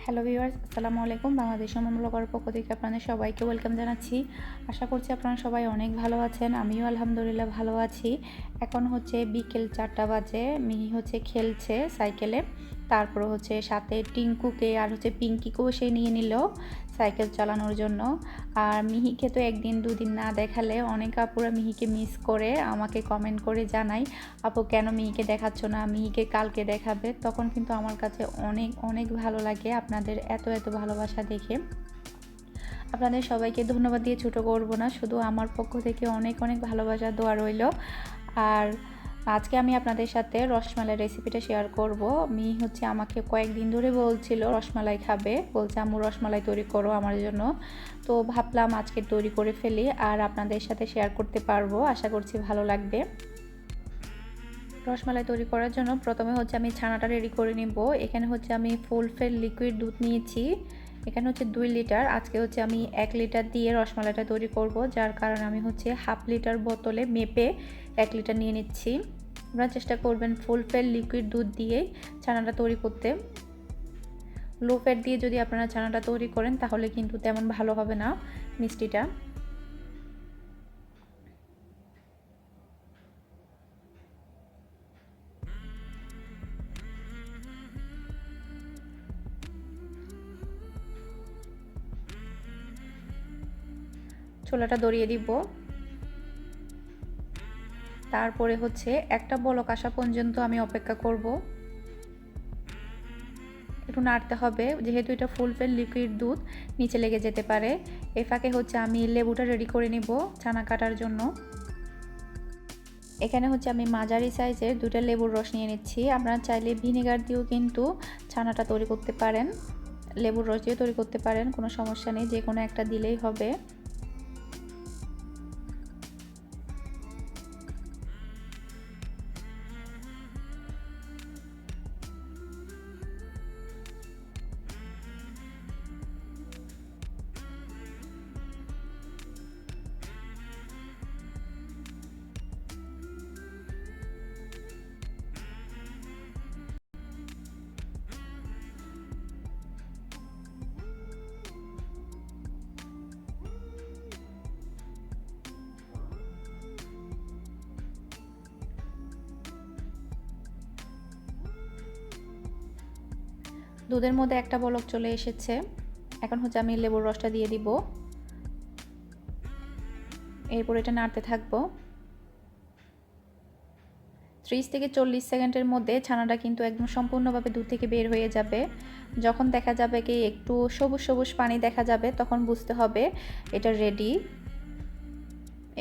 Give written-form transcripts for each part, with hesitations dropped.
Hello viewers, আসসালামু আলাইকুম। বাংলাদেশ সমন ব্লগার পক্ষ থেকে আপনাদের সবাইকে ওয়েলকাম জানাচ্ছি। আশা করছি আপনারা সবাই অনেক ভালো আছেন। আমিও আলহামদুলিল্লাহ ভালো আছি। এখন হচ্ছে বিকেল 4টা বাজে। মিহি হচ্ছে খেলছে সাইকেলে। তারপর হচ্ছে সাথে টিঙ্কুকে আর হচ্ছে পিঙ্কিকেও সে নিয়ে নিল সাইকেল চালানোর জন্য। আর মিহিকে তো একদিন দুদিন না দেখালে অনেক আপুরা মিহিকে মিস করে আমাকে কমেন্ট করে জানাই, আপু কেন মিহিকে দেখাচ্ছ না, মিহিকে কালকে দেখাবে। তখন কিন্তু আমার কাছে অনেক অনেক ভালো লাগে আপনাদের এত এত ভালোবাসা দেখে। আপনাদের সবাইকে ধন্যবাদ দিয়ে ছোটো করব না, শুধু আমার পক্ষ থেকে অনেক অনেক ভালোবাসা দোয়া রইল। আর আজকে আমি আপনাদের সাথে রসমালাই রেসিপিটা শেয়ার করব। মিহি হচ্ছে আমাকে কয়েকদিন ধরে বলছিল রসমালাই খাবে, বলছে আম্মু রসমালাই তৈরি করো আমার জন্য। তো ভাবলাম আজকে তৈরি করে ফেলি আর আপনাদের সাথে শেয়ার করতে পারবো, আশা করছি ভালো লাগবে। রসমালাই তৈরি করার জন্য প্রথমে হচ্ছে আমি ছানাটা রেডি করে নিব। এখানে হচ্ছে আমি ফুল ফেড লিকুইড দুধ নিয়েছি। এখানে হচ্ছে 2 লিটার। আজকে হচ্ছে আমি 1 লিটার দিয়ে রসমালাইটা তৈরি করব, যার কারণে আমি হচ্ছে হাফ লিটার বোতলে মেপে 1 লিটার নিয়ে নিচ্ছি। আপনারা চেষ্টা করবেন ফুল ফেড লিকুইড দুধ দিয়েই ছানাটা তৈরি করতে। লো ফ্যাট দিয়ে যদি আপনারা ছানাটা তৈরি করেন তাহলে কিন্তু তেমন ভালো হবে না মিষ্টিটা। ছোলাটা ধরিয়ে দিব। তারপরে হচ্ছে একটা বলক আসা পর্যন্ত আমি অপেক্ষা করব। একটু নাড়তে হবে, যেহেতু এটা ফুল ফেড লিকুইড দুধ নিচে লেগে যেতে পারে। এই ফাঁকে হচ্ছে আমি লেবুটা রেডি করে নিব ছানা কাটার জন্য। এখানে হচ্ছে আমি মাঝারি সাইজের 2টা লেবুর রস নিয়ে নিচ্ছি। আপনারা চাইলে ভিনেগার দিয়েও কিন্তু ছানাটা তৈরি করতে পারেন, লেবুর রস দিয়েও তৈরি করতে পারেন, কোনো সমস্যা নেই, যে কোনো একটা দিলেই হবে। দুধের মধ্যে একটা বলক চলে এসেছে। এখন হচ্ছে আমি লেবুর রসটা দিয়ে দিব। এরপর এটা নাড়তে থাকবো। 30 থেকে 40 সেকেন্ডের মধ্যে ছানাটা কিন্তু একদম সম্পূর্ণভাবে দুধ থেকে বের হয়ে যাবে। যখন দেখা যাবে কি একটু সবুজ সবুজ পানি দেখা যাবে, তখন বুঝতে হবে এটা রেডি।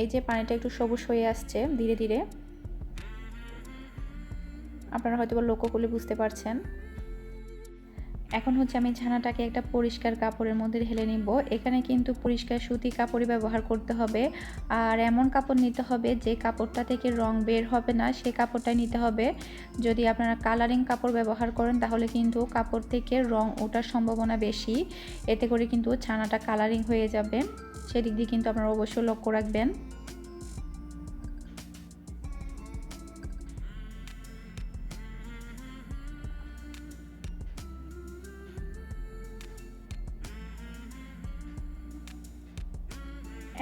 এই যে পানিটা একটু সবুজ হয়ে আসছে ধীরে ধীরে, আপনারা হয়তো লক্ষ্য করলে বুঝতে পারছেন। এখন হচ্ছে আমি ছানাটাকে একটা পরিষ্কার কাপড়ের মধ্যে ঢেলে নিব। এখানে কিন্তু পরিষ্কার সুতি কাপড়ই ব্যবহার করতে হবে, আর এমন কাপড় নিতে হবে যে কাপড়টা থেকে রং বের হবে না, সে কাপড়টাই নিতে হবে। যদি আপনারা কালারিং কাপড় ব্যবহার করেন তাহলে কিন্তু কাপড় থেকে রং ওঠার সম্ভাবনা বেশি, এতে করে কিন্তু ছানাটা কালারিং হয়ে যাবে। সেদিক দিয়ে কিন্তু আপনারা অবশ্যই লক্ষ্য রাখবেন।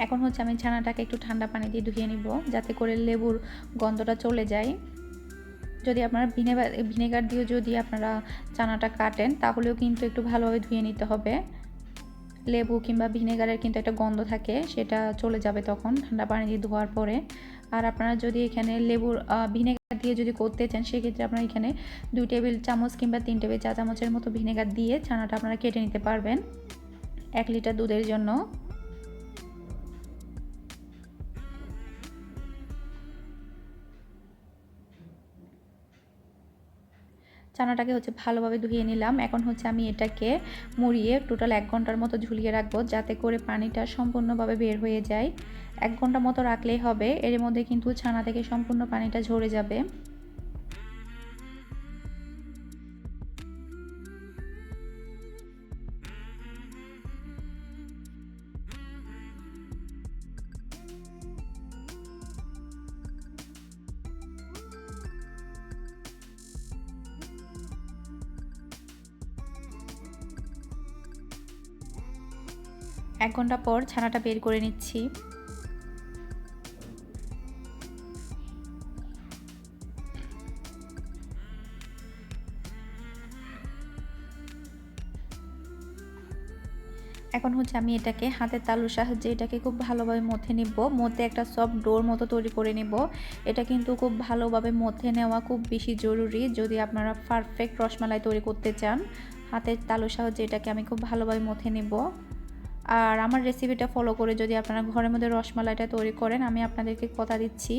এখন হচ্ছে আমি ছানাটাকে একটু ঠান্ডা পানি দিয়ে ধুয়ে নিব, যাতে করে লেবুর গন্ধটা চলে যায়। যদি আপনারা ভিনেগার দিয়ে যদি আপনারা ছানাটা কাটেন তাহলেও কিন্তু একটু ভালোভাবে ধুয়ে নিতে হবে। লেবু কিংবা ভিনেগারের কিন্তু একটা গন্ধ থাকে, সেটা চলে যাবে তখন ঠান্ডা পানি দিয়ে ধোয়ার পরে। আর আপনারা যদি এখানে লেবুর ভিনেগার দিয়ে যদি করতে চান, সেক্ষেত্রে আপনারা এখানে 2 টেবিল চামচ কিংবা 3 টেবিল চা চামচের মতো ভিনেগার দিয়ে ছানাটা আপনারা কেটে নিতে পারবেন 1 লিটার দুধের জন্য। ছানাটাকে হচ্ছে ভালোভাবে ধুয়ে নিলাম। এখন হচ্ছে আমি এটাকে মুড়িয়ে টোটাল 1 ঘন্টার মতো ঝুলিয়ে রাখবো, যাতে করে পানিটা সম্পূর্ণভাবে বের হয়ে যায়। 1 ঘন্টা মতো রাখলেই হবে, এর মধ্যে কিন্তু ছানা থেকে সম্পূর্ণ পানিটা ঝরে যাবে। 1 ঘন্টা পর ছানাটা বের করে নিচ্ছি। এখন হচ্ছে আমি এটাকে হাতের তালুর সাহায্যে এটাকে খুব ভালোভাবে মথে নিব। মধ্যে একটা সফট ডোর মতো তৈরি করে নেব। এটা কিন্তু খুব ভালোভাবে মথে নেওয়া খুব বেশি জরুরি যদি আপনারা পারফেক্ট রসমালাই তৈরি করতে চান। হাতের তালুর সাহায্যে এটাকে আমি খুব ভালোভাবে মথে নেব। আর আমার রেসিপিটা ফলো করে যদি আপনারা ঘরের মধ্যে রসমালাইটা তৈরি করেন, আমি আপনাদেরকে কথা দিচ্ছি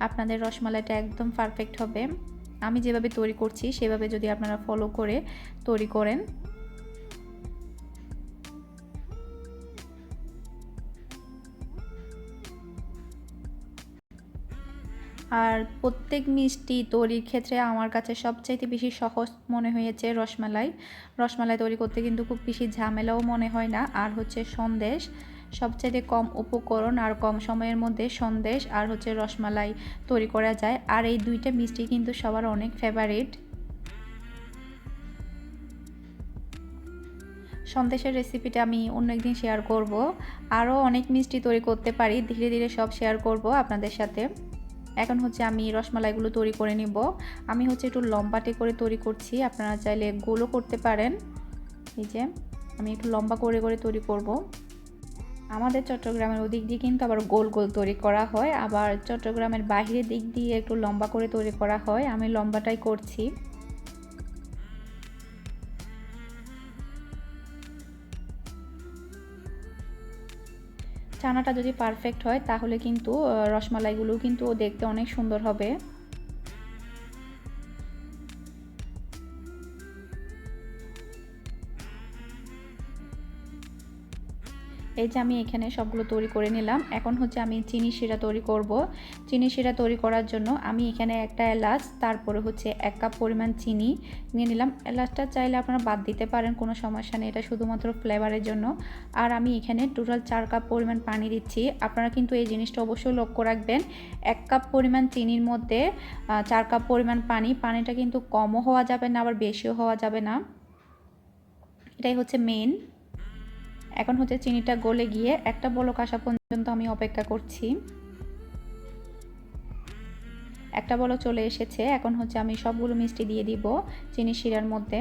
আপনাদের রসমালাইটা একদম পারফেক্ট হবে। আমি যেভাবে তৈরি করছি সেভাবে যদি আপনারা ফলো করে তৈরি করেন। আর প্রত্যেক মিষ্টি তৈরির ক্ষেত্রে আমার কাছে সবচাইতে বেশি সহজ মনে হয়েছে রসমালাই। রসমালাই তৈরি করতে কিন্তু খুব বেশি ঝামেলাও মনে হয় না। আর হচ্ছে সন্দেশ, সবচাইতে কম উপকরণ আর কম সময়ের মধ্যে সন্দেশ আর হচ্ছে রসমালাই তৈরি করা যায়। আর এই দুইটা মিষ্টি কিন্তু সবার অনেক ফেভারিট। সন্দেশের রেসিপিটা আমি অন্য একদিন শেয়ার করব। আরও অনেক মিষ্টি তৈরি করতে পারি, ধীরে ধীরে সব শেয়ার করব আপনাদের সাথে। এখন হচ্ছে আমি রসমালাইগুলো তৈরি করে নিব। আমি হচ্ছে একটু লম্বাটে করে তৈরি করছি, আপনারা চাইলে গোলও করতে পারেন। এই যে আমি একটু লম্বা করে করে তৈরি করব। আমাদের চট্টগ্রামের ওদিক দিয়ে কিন্তু আবার গোল গোল তৈরি করা হয়, আবার চট্টগ্রামের বাইরের দিক দিয়ে একটু লম্বা করে তৈরি করা হয়। আমি লম্বাটাই করছি। ছানাটা যদি পারফেক্ট হয় তাহলে কিন্তু রসমালাইগুলো কিন্তু দেখতে অনেক সুন্দর হবে। এই যে আমি এখানে সবগুলো তৈরি করে নিলাম। এখন হচ্ছে আমি চিনি শিরা তৈরি করব। চিনি শিরা তৈরি করার জন্য আমি এখানে একটা এলাচ, তারপরে হচ্ছে 1 কাপ পরিমাণ চিনি নিয়ে নিলাম। এলাচটা চাইলে আপনারা বাদ দিতে পারেন, কোনো সমস্যা নেই, এটা শুধুমাত্র ফ্লেভারের জন্য। আর আমি এখানে টোটাল 4 কাপ পরিমাণ পানি দিচ্ছি। আপনারা কিন্তু এই জিনিসটা অবশ্যই লক্ষ্য রাখবেন, 1 কাপ পরিমাণ চিনির মধ্যে 4 কাপ পরিমাণ পানি। পানিটা কিন্তু কমও হওয়া যাবে না, আবার বেশিও হওয়া যাবে না, এটাই হচ্ছে মেইন। এখন হচ্ছে চিনিটা গলে গিয়ে একটা বলক আসা পর্যন্ত আমি অপেক্ষা করছি। একটা বলক চলে এসেছে। এখন হচ্ছে আমি সবগুলো মিষ্টি দিয়ে দিব চিনি শিরার মধ্যে।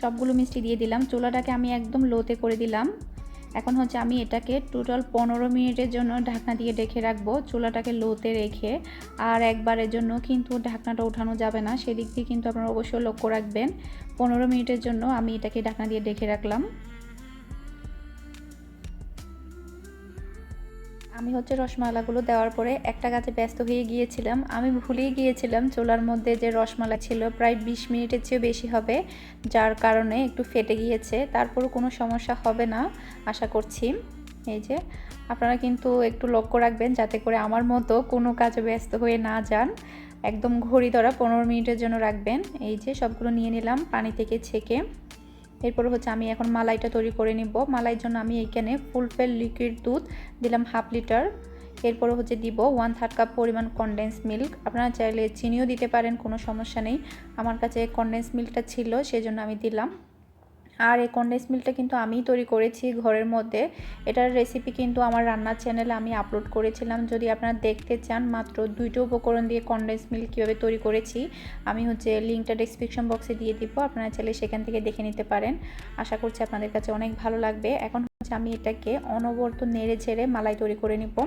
সবগুলো মিষ্টি দিয়ে দিলাম। চুলাটাকে আমি একদম লোতে করে দিলাম। এখন হচ্ছে আমি এটাকে টোটাল 15 মিনিটের জন্য ঢাকনা দিয়ে ঢেকে রাখবো, চুলাটাকে লোতে রেখে। আর একবারের জন্য কিন্তু ঢাকনাটা উঠানো যাবে না, সেদিক দিয়ে কিন্তু আপনারা অবশ্যই লক্ষ্য রাখবেন। 15 মিনিটের জন্য আমি এটাকে ঢাকনা দিয়ে ঢেকে রাখলাম। আমি হচ্ছে রসমালাইগুলো দেওয়ার পরে একটা কাজে ব্যস্ত হয়ে গিয়েছিলাম। আমি ভুলেই গিয়েছিলাম চুলার মধ্যে যে রসমালাই ছিল প্রায় 20 মিনিটের চেয়ে বেশি হবে, যার কারণে একটু ফেটে গিয়েছে। তারপরও কোনো সমস্যা হবে না আশা করছি। এই যে আপনারা কিন্তু একটু লক্ষ্য রাখবেন যাতে করে আমার মতো কোনো কাজে ব্যস্ত হয়ে না যান। একদম ঘড়ি ধরা 15 মিনিটের জন্য রাখবেন। এই যে সবগুলো নিয়ে নিলাম পানি থেকে ছেঁকে। এরপর হচ্ছে আমি এখন মালাইটা তৈরি করে নিব। মালাইয়ের জন্য আমি এখানে ফুল ফেল লিকুইড দুধ দিলাম 1/2 লিটার। এরপরে হচ্ছে দিব 1/3 কাপ পরিমাণ কনডেন্স মিল্ক। আপনারা চাইলে চিনিও দিতে পারেন, কোনো সমস্যা নেই। আমার কাছে কনডেন্স মিল্কটা ছিল সেজন্য আমি দিলাম। আর এই কনডেন্স মিল্কটা কিন্তু আমিই তৈরি করেছি ঘরের মধ্যে। এটার রেসিপি কিন্তু আমার রান্নার চ্যানেলে আমি আপলোড করেছিলাম, যদি আপনারা দেখতে চান। মাত্র 2টা উপকরণ দিয়ে কনডেন্স মিল্ক কীভাবে তৈরি করেছি আমি হচ্ছে লিঙ্কটা ডেসক্রিপশন বক্সে দিয়ে দিব, আপনারা চাইলে সেখান থেকে দেখে নিতে পারেন। আশা করছি আপনাদের কাছে অনেক ভালো লাগবে। এখন হচ্ছে আমি এটাকে অনবরত নেড়ে ছেড়ে মালাই তৈরি করে নিব।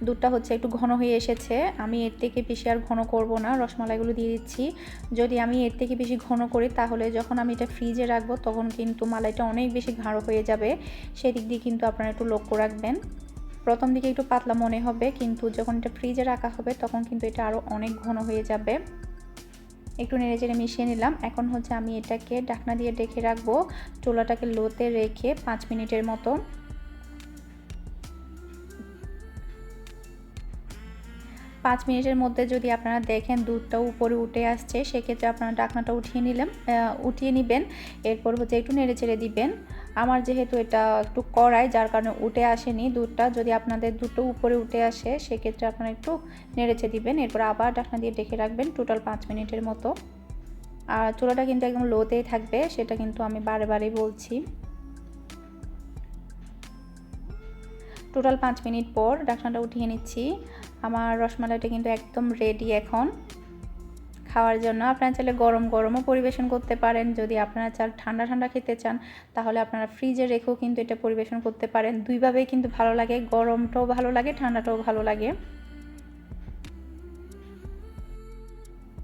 দুধটা হচ্ছে একটু ঘন হয়ে এসেছে, আমি এর থেকে বেশি আর ঘন করব না। রসমালাইগুলো দিয়ে দিচ্ছি। যদি আমি এর থেকে বেশি ঘন করি তাহলে যখন আমি এটা ফ্রিজে রাখবো তখন কিন্তু মালাইটা অনেক বেশি গাঢ় হয়ে যাবে, সেদিক দিয়ে কিন্তু আপনারা একটু লক্ষ্য রাখবেন। প্রথম দিকে একটু পাতলা মনে হবে, কিন্তু যখন এটা ফ্রিজে রাখা হবে তখন কিন্তু এটা আরও অনেক ঘন হয়ে যাবে। একটু নেড়ে চেড়ে মিশিয়ে নিলাম। এখন হচ্ছে আমি এটাকে ঢাকনা দিয়ে ঢেকে রাখবো, চুলাটাকে লোতে রেখে 5 মিনিটের মতো। 5 মিনিটের মধ্যে যদি আপনারা দেখেন দুধটা উপরে উঠে আসছে, সেক্ষেত্রে আপনারা ঢাকনাটা উঠিয়ে নেবেন। এরপর হচ্ছে একটু নেড়ে চেড়ে দিবেন। আমার যেহেতু এটা একটু কড়াই, যার কারণে উঠে আসেনি দুধটা। যদি আপনাদের দুধটা উপরে উঠে আসে, সেক্ষেত্রে আপনারা একটু নেড়ে চেড়ে দিবেন। এরপর আবার ঢাকনা দিয়ে ঢেকে রাখবেন টোটাল 5 মিনিটের মতো। আর চুলাটা কিন্তু একদম লোতেই থাকবে, সেটা কিন্তু আমি বারে বলছি। টোটাল 5 মিনিট পর ঢাকনাটা উঠিয়ে নিচ্ছি। আমার রসমালাইটা কিন্তু একদম রেডি এখন খাওয়ার জন্য। আপনারা চাইলে গরম গরমও পরিবেশন করতে পারেন। যদি আপনারা চান ঠান্ডা ঠান্ডা খেতে চান, তাহলে আপনারা ফ্রিজে রেখেও কিন্তু এটা পরিবেশন করতে পারেন। দুইভাবেই কিন্তু ভালো লাগে, গরমটাও ভালো লাগে, ঠান্ডাটাও ভালো লাগে।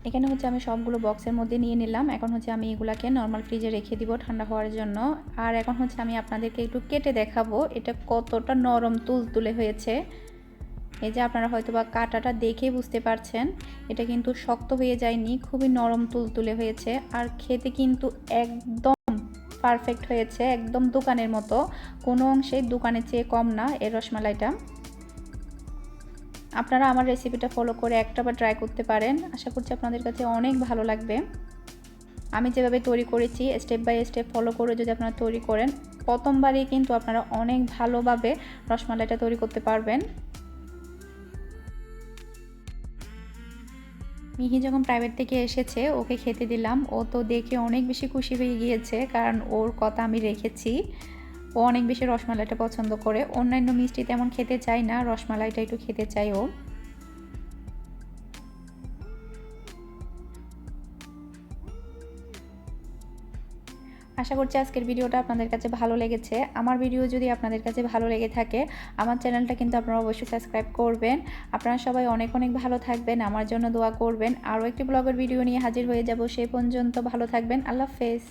এখানে হচ্ছে আমি সবগুলো বক্সের মধ্যে নিয়ে নিলাম। এখন হচ্ছে আমি এগুলাকে নর্মাল ফ্রিজে রেখে দিব ঠান্ডা হওয়ার জন্য। আর এখন হচ্ছে আমি আপনাদেরকে একটু কেটে দেখাবো এটা কতটা নরম তুলতুলে হয়েছে। এই যে আপনারা হয়তো বা কাটাটা দেখে বুঝতে পারছেন, এটা কিন্তু শক্ত হয়ে যায়নি, খুবই নরম তুলতুলে হয়েছে। আর খেতে কিন্তু একদম পারফেক্ট হয়েছে, একদম দোকানের মতো, কোনো অংশে দোকানের চেয়ে কম না এই রসমালাইটা। আপনারা আমার রেসিপিটা ফলো করে একটাবার ট্রাই করতে পারেন। আশা করছি আপনাদের কাছে অনেক ভালো লাগবে। আমি যেভাবে তৈরি করেছি স্টেপ বাই স্টেপ ফলো করে যদি আপনারা তৈরি করেন, প্রথমবারই কিন্তু আপনারা অনেক ভালোভাবে রসমালাইটা তৈরি করতে পারবেন। মিহি যখন প্রাইভেট থেকে এসেছে, ওকে খেতে দিলাম। ও তো দেখে অনেক বেশি খুশি হয়ে গিয়েছে, কারণ ওর কথা আমি রেখেছি। ও অনেক বেশি রসমালাইটা পছন্দ করে। অন্যান্য মিষ্টি তেমন খেতে চায় না, রসমালাইটা একটু খেতে চায় ও। আশা করছি আজকের ভিডিওটা আপনাদের কাছে ভালো লেগেছে। আমার ভিডিও যদি আপনাদের কাছে ভালো লেগে থাকে, আমার চ্যানেলটা কিন্তু আপনারা অবশ্যই সাবস্ক্রাইব করবেন। আপনারা সবাই অনেক ভালো থাকবেন, আমার জন্য দোয়া করবেন। আরও একটি ব্লগের ভিডিও নিয়ে হাজির হয়ে যাব। সেই পর্যন্ত ভালো থাকবেন। আল্লাহ হাফেজ।